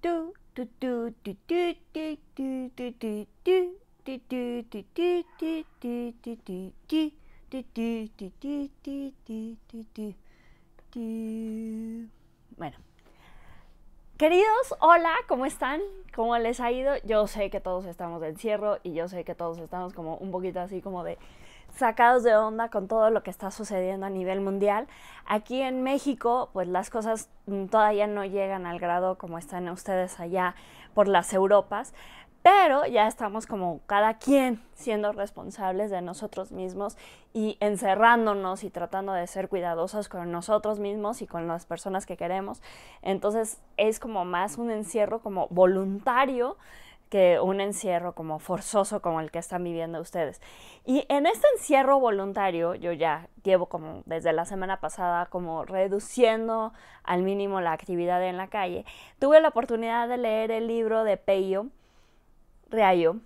Bueno, queridos, hola, ¿cómo están? ¿Cómo les ha ido? Yo sé que todos estamos de encierro y yo sé que todos estamos como un poquito así como de sacados de onda con todo lo que está sucediendo a nivel mundial. Aquí en México, pues las cosas todavía no llegan al grado como están ustedes allá por las Europas, pero ya estamos como cada quien siendo responsables de nosotros mismos y encerrándonos y tratando de ser cuidadosos con nosotros mismos y con las personas que queremos. Entonces es como más un encierro como voluntario que un encierro como forzoso como el que están viviendo ustedes. Y en este encierro voluntario yo ya llevo como desde la semana pasada como reduciendo al mínimo la actividad en la calle. Tuve la oportunidad de leer el libro de Peyo Reayo,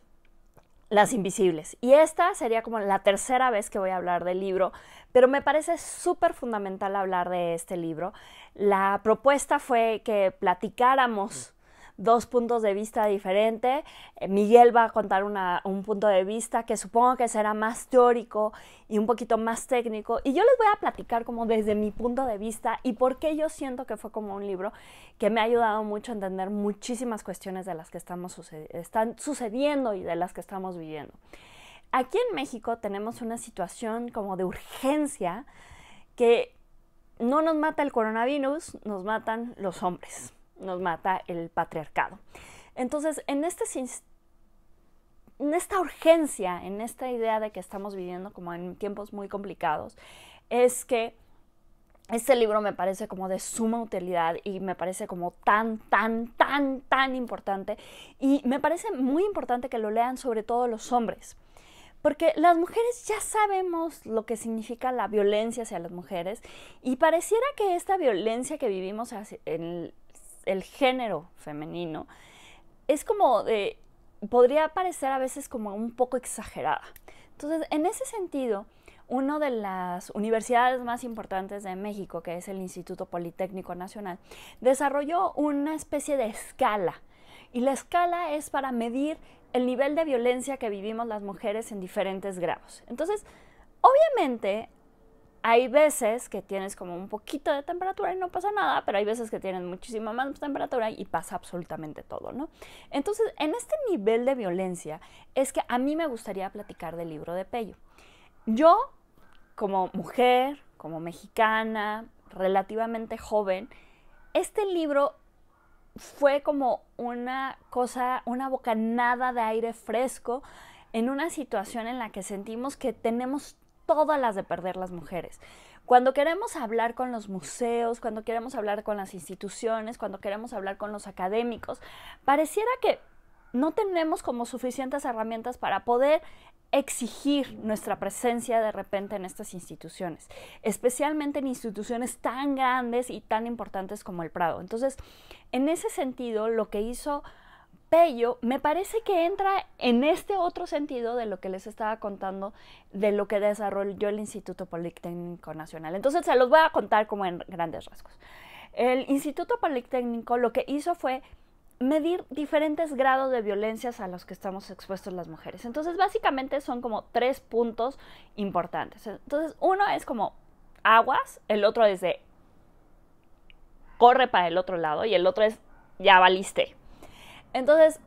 Las Invisibles. Y esta sería como la tercera vez que voy a hablar del libro, pero me parece súper fundamental hablar de este libro. La propuesta fue que platicáramos dos puntos de vista diferentes. Miguel va a contar un punto de vista que supongo que será más teórico y un poquito más técnico. Y yo les voy a platicar como desde mi punto de vista y por qué yo siento que fue como un libro que me ha ayudado mucho a entender muchísimas cuestiones de las que están sucediendo y de las que estamos viviendo. Aquí en México tenemos una situación como de urgencia que no nos mata el coronavirus, nos matan los hombres. Nos mata el patriarcado. Entonces, en esta urgencia, en esta idea de que estamos viviendo como en tiempos muy complicados, es que este libro me parece como de suma utilidad y me parece como tan importante, y me parece muy importante que lo lean sobre todo los hombres. Porque las mujeres ya sabemos lo que significa la violencia hacia las mujeres, y pareciera que esta violencia que vivimos en el género femenino es como de, podría parecer a veces como un poco exagerada. Entonces, en ese sentido, una de las universidades más importantes de México, que es el Instituto Politécnico Nacional, desarrolló una especie de escala. Y la escala es para medir el nivel de violencia que vivimos las mujeres en diferentes grados. Entonces, obviamente, hay veces que tienes como un poquito de temperatura y no pasa nada, pero hay veces que tienes muchísima más temperatura y pasa absolutamente todo, ¿no? Entonces, en este nivel de violencia es que a mí me gustaría platicar del libro de Peyo. Yo, como mujer, como mexicana, relativamente joven, este libro fue como una cosa, una bocanada de aire fresco en una situación en la que sentimos que tenemos todas las de perder las mujeres. Cuando queremos hablar con los museos, cuando queremos hablar con las instituciones, cuando queremos hablar con los académicos, pareciera que no tenemos como suficientes herramientas para poder exigir nuestra presencia de repente en estas instituciones, especialmente en instituciones tan grandes y tan importantes como el Prado. Entonces, en ese sentido, lo que hizo Peyo me parece que entra en este otro sentido de lo que les estaba contando, de lo que desarrolló el Instituto Politécnico Nacional. Entonces se los voy a contar como en grandes rasgos. El Instituto Politécnico lo que hizo fue medir diferentes grados de violencias a los que estamos expuestos las mujeres. Entonces básicamente son como 3 puntos importantes. Entonces uno es como aguas, el otro es de corre para el otro lado y el otro es ya valiste. Entonces,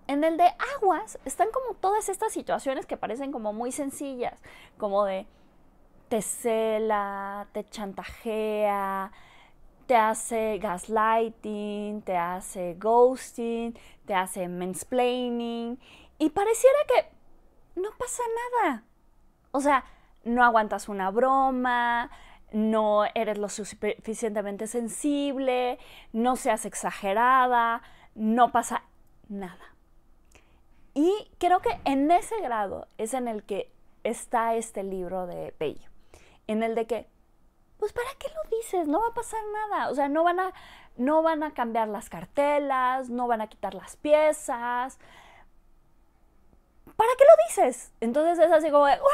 en el de aguas están como todas estas situaciones que parecen como muy sencillas, como de te cela, te chantajea, te hace gaslighting, te hace ghosting, te hace mansplaining, y pareciera que no pasa nada. O sea, no aguantas una broma, no eres lo suficientemente sensible, no seas exagerada, no pasa nada. Y creo que en ese grado es en el que está este libro de Peyo. En el de que, pues ¿para qué lo dices? No va a pasar nada. O sea, no van a cambiar las cartelas, no van a quitar las piezas. ¿Para qué lo dices? Entonces es así como de, ¡güey,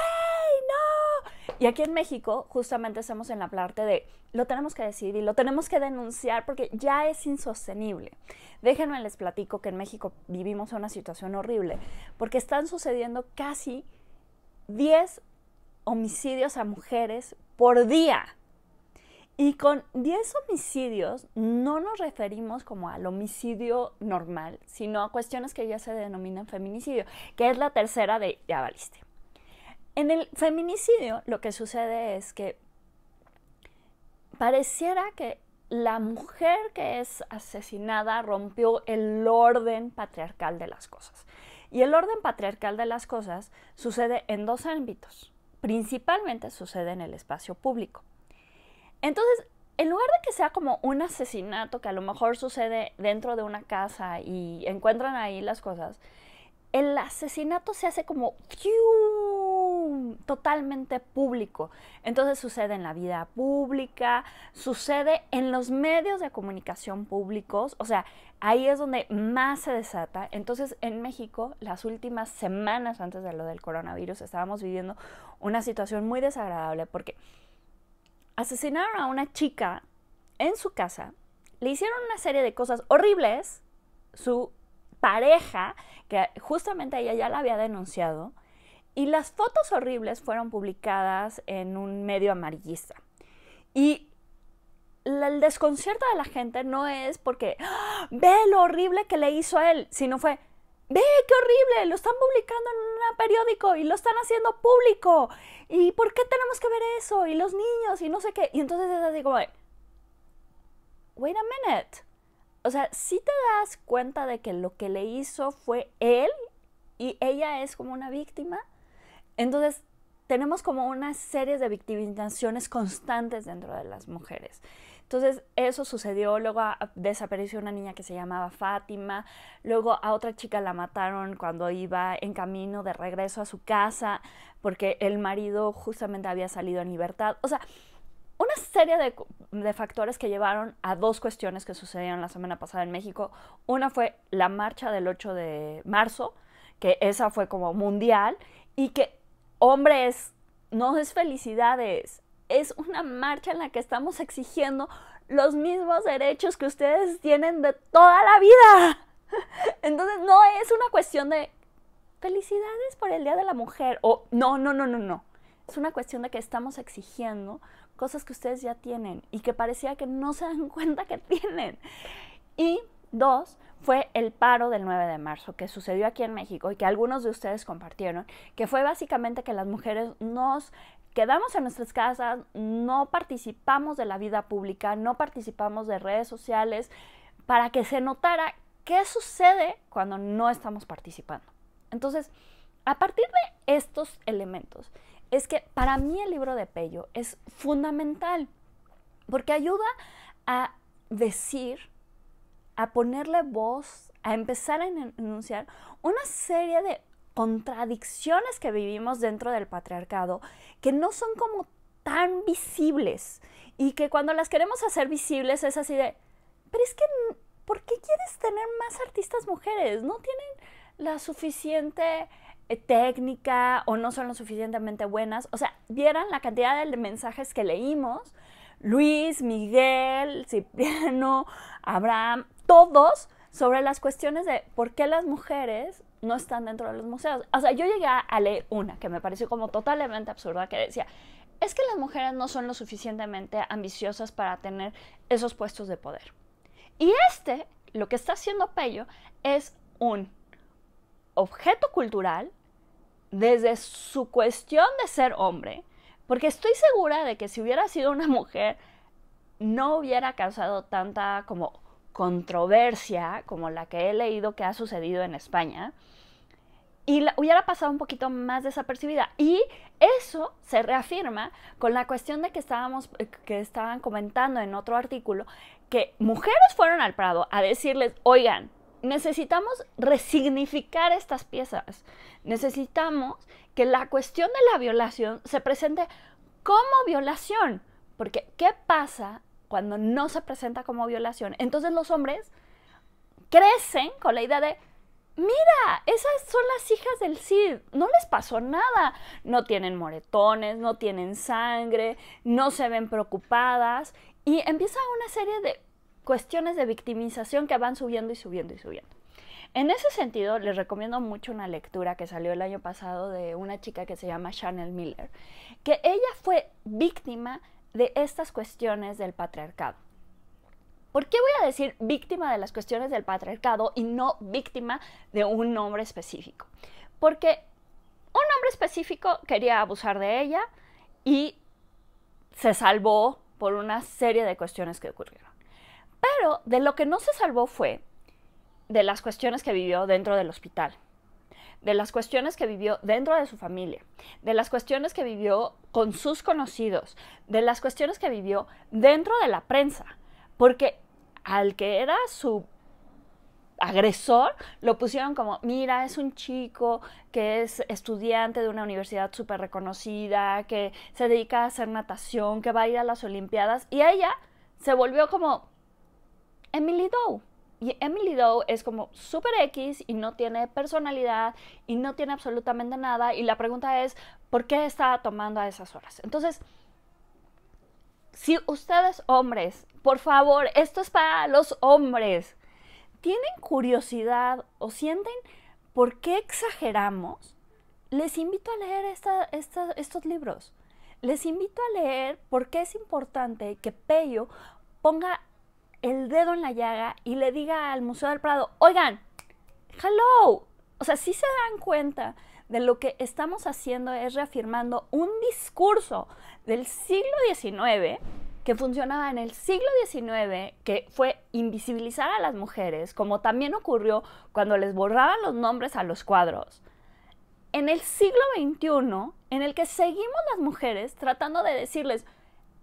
no! Y aquí en México justamente estamos en la parte de lo tenemos que decir y lo tenemos que denunciar porque ya es insostenible. Déjenme les platico que en México vivimos una situación horrible porque están sucediendo casi 10 homicidios a mujeres por día. Y con 10 homicidios no nos referimos como al homicidio normal, sino a cuestiones que ya se denominan feminicidio, que es la tercera de ya valiste. En el feminicidio lo que sucede es que pareciera que la mujer que es asesinada rompió el orden patriarcal de las cosas. Y el orden patriarcal de las cosas sucede en dos ámbitos. Principalmente sucede en el espacio público. Entonces, en lugar de que sea como un asesinato que a lo mejor sucede dentro de una casa y encuentran ahí las cosas, el asesinato se hace como totalmente público. Entonces sucede en la vida pública, sucede en los medios de comunicación públicos, o sea, ahí es donde más se desata. Entonces en México, las últimas semanas antes de lo del coronavirus, estábamos viviendo una situación muy desagradable porque asesinaron a una chica en su casa, le hicieron una serie de cosas horribles, su pareja, que justamente ella ya la había denunciado, y las fotos horribles fueron publicadas en un medio amarillista. Y el desconcierto de la gente no es porque ve lo horrible que le hizo a él, sino fue, ve qué horrible, lo están publicando en un periódico y lo están haciendo público. ¿Y por qué tenemos que ver eso? Y los niños y no sé qué. Y entonces es así como de, wait a minute. O sea, sí te das cuenta de que lo que le hizo fue él y ella es como una víctima. Entonces tenemos como una serie de victimizaciones constantes dentro de las mujeres. Entonces eso sucedió, luego desapareció una niña que se llamaba Fátima, luego a otra chica la mataron cuando iba en camino de regreso a su casa porque el marido justamente había salido en libertad. O sea, una serie de factores que llevaron a dos cuestiones que sucedieron la semana pasada en México. Una fue la marcha del 8 de marzo, que esa fue como mundial, y que, hombres, no es felicidades, es una marcha en la que estamos exigiendo los mismos derechos que ustedes tienen de toda la vida. Entonces no es una cuestión de felicidades por el Día de la Mujer, o no. Es una cuestión de que estamos exigiendo cosas que ustedes ya tienen y que parecía que no se dan cuenta que tienen. Y dos, fue el paro del 9 de marzo que sucedió aquí en México y que algunos de ustedes compartieron, que fue básicamente que las mujeres nos quedamos en nuestras casas, no participamos de la vida pública, no participamos de redes sociales, para que se notara qué sucede cuando no estamos participando. Entonces, a partir de estos elementos, es que para mí el libro de Pello es fundamental, porque ayuda a decir, a ponerle voz, a empezar a enunciar una serie de contradicciones que vivimos dentro del patriarcado, que no son como tan visibles, y que cuando las queremos hacer visibles es así de, pero es que, ¿por qué quieres tener más artistas mujeres? ¿No tienen la suficiente técnica o no son lo suficientemente buenas? O sea, vieran la cantidad de mensajes que leímos, Luis, Miguel, Cipriano, Abraham, todos sobre las cuestiones de por qué las mujeres no están dentro de los museos. O sea, yo llegué a leer una que me pareció como totalmente absurda, que decía, es que las mujeres no son lo suficientemente ambiciosas para tener esos puestos de poder. Y lo que está haciendo Pello es un objeto cultural desde su cuestión de ser hombre, porque estoy segura de que si hubiera sido una mujer no hubiera causado tanta como controversia como la que he leído que ha sucedido en España, y hubiera pasado un poquito más desapercibida. Y eso se reafirma con la cuestión de que estaban comentando en otro artículo, que mujeres fueron al Prado a decirles, oigan, necesitamos resignificar estas piezas, necesitamos que la cuestión de la violación se presente como violación, porque ¿qué pasa cuando no se presenta como violación? Entonces los hombres crecen con la idea de, mira, esas son las hijas del Cid, no les pasó nada, no tienen moretones, no tienen sangre, no se ven preocupadas, y empieza una serie de cuestiones de victimización que van subiendo y subiendo y subiendo. En ese sentido, les recomiendo mucho una lectura que salió el año pasado de una chica que se llama Chanel Miller, que ella fue víctima de estas cuestiones del patriarcado. ¿Por qué voy a decir víctima de las cuestiones del patriarcado y no víctima de un hombre específico? Porque un hombre específico quería abusar de ella y se salvó por una serie de cuestiones que ocurrieron. Pero de lo que no se salvó fue de las cuestiones que vivió dentro del hospital, de las cuestiones que vivió dentro de su familia, de las cuestiones que vivió con sus conocidos, de las cuestiones que vivió dentro de la prensa, porque al que era su agresor lo pusieron como, mira, es un chico que es estudiante de una universidad súper reconocida, que se dedica a hacer natación, que va a ir a las Olimpiadas, y ella se volvió como Emily Doe. Y Emily Doe es como súper X y no tiene personalidad y no tiene absolutamente nada. Y la pregunta es, ¿por qué estaba tomando a esas horas? Entonces, si ustedes hombres, por favor, esto es para los hombres, tienen curiosidad o sienten por qué exageramos, les invito a leer estos libros. Les invito a leer por qué es importante que Pello ponga el dedo en la llaga y le diga al Museo del Prado, oigan, hello, o sea, si se dan cuenta de lo que estamos haciendo es reafirmando un discurso del siglo XIX que funcionaba en el siglo XIX, que fue invisibilizar a las mujeres, como también ocurrió cuando les borraban los nombres a los cuadros. En el siglo XXI, en el que seguimos las mujeres tratando de decirles,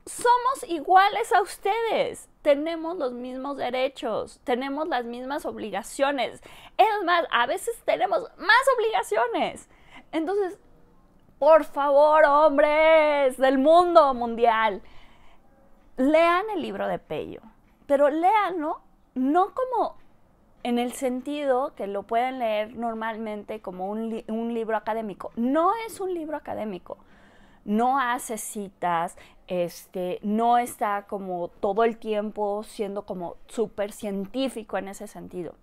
somos iguales a ustedes, tenemos los mismos derechos, tenemos las mismas obligaciones. Es más, a veces tenemos más obligaciones. Entonces, por favor, hombres del mundo mundial, lean el libro de Pello, pero léanlo no como en el sentido que lo pueden leer normalmente como un libro académico. No es un libro académico. No hace citas, no está como todo el tiempo siendo como súper científico en ese sentido.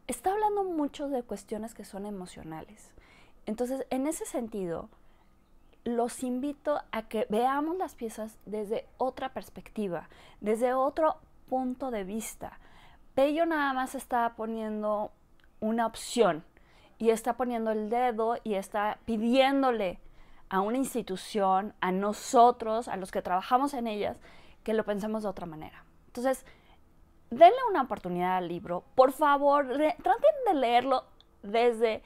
Está hablando mucho de cuestiones que son emocionales. Entonces, en ese sentido, los invito a que veamos las piezas desde otra perspectiva, desde otro punto de vista. Pello nada más está poniendo una opción y está poniendo el dedo y está pidiéndole a una institución, a nosotros, a los que trabajamos en ellas, que lo pensemos de otra manera. Entonces, denle una oportunidad al libro. Por favor, traten de leerlo desde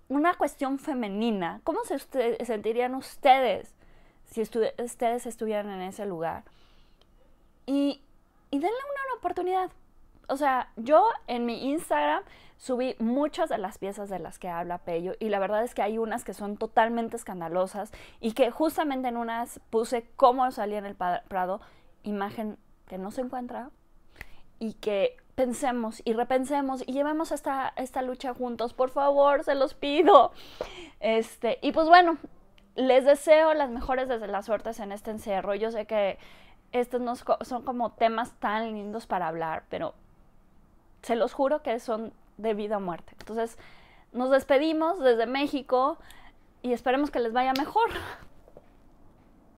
una cuestión femenina. ¿Cómo se sentirían ustedes si ustedes estuvieran en ese lugar? Y denle una oportunidad. O sea, yo en mi Instagram subí muchas de las piezas de las que habla Pello y la verdad es que hay unas que son totalmente escandalosas y que justamente en unas puse cómo salía en el Prado, imagen que no se encuentra, y que pensemos y repensemos y llevemos esta lucha juntos, por favor, se los pido. Y pues bueno, les deseo las mejores desde las suertes en este encierro. Yo sé que estos no son como temas tan lindos para hablar, pero se los juro que son de vida o muerte. Entonces, nos despedimos desde México y esperemos que les vaya mejor.